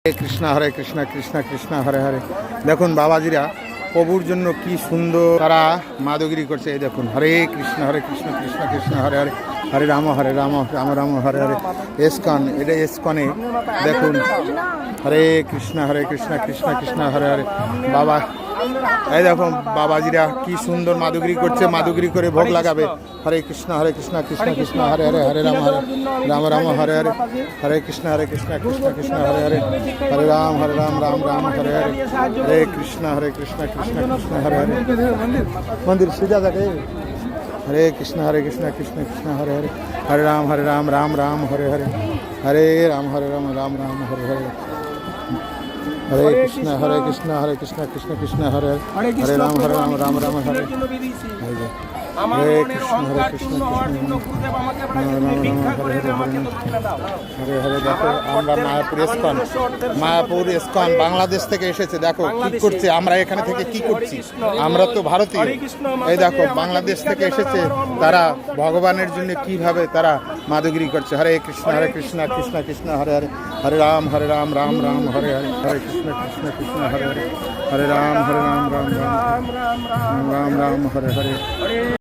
হরে কৃষ্ণ কৃষ্ণ কৃষ্ণ হরে হরে। দেখুন বাবাজিরা প্রভুর জন্য কি সুন্দর তারা মাদগিরি করছে। এই দেখুন হরে কৃষ্ণ কৃষ্ণ কৃষ্ণ হরে হরে, হরে রাম রাম রাম হরে হরে। এসকন, এটা এসকনে দেখুন হরে কৃষ্ণ কৃষ্ণ কৃষ্ণ হরে হরে। বাবা এই দেখুন বাবাজিরা কি সুন্দর মাদগিরি করছে, মাদগিরি করে ভোগ লাগাবে। হরে কৃষ্ণ কৃষ্ণ কৃষ্ণ হরে হরে, হরে রাম রাম হরে হরে, হরে কৃষ্ণ কৃষ্ণ কৃষ্ণ হরে হরে, হরে রাম রাম রাম হরে হরে, হরে কৃষ্ণ কৃষ্ণ কৃষ্ণ হরে হরে। মন্দির সিধা থাকে। হরে কৃষ্ণ কৃষ্ণ কৃষ্ণ হরে হরে, হরে রাম রাম রাম হরে হরে, হরে রাম রাম রাম হরে হরে। হরে কৃষ্ণ কৃষ্ণ কৃষ্ণ হরে হরে, হরে রাম রাম রাম হরে। হরে কৃষ্ণ কৃষ্ণ হরে হরে। দেখো আমরা মায়াপুর ইসকন বাংলাদেশ থেকে এসেছে। দেখো কি করছে, আমরা এখানে থেকে কি করছি, আমরা তো ভারতীয়। এই দেখো বাংলাদেশ থেকে এসেছে, তারা ভগবানের জন্য কিভাবে তারা মাদগিরি করছে। হরে কৃষ্ণ কৃষ্ণ কৃষ্ণ হরে হরে, হরে রাম রাম রাম হরে হরে, হরে কৃষ্ণ কৃষ্ণ হরে হরে, হরে রাম রাম রাম রাম হরে হরে।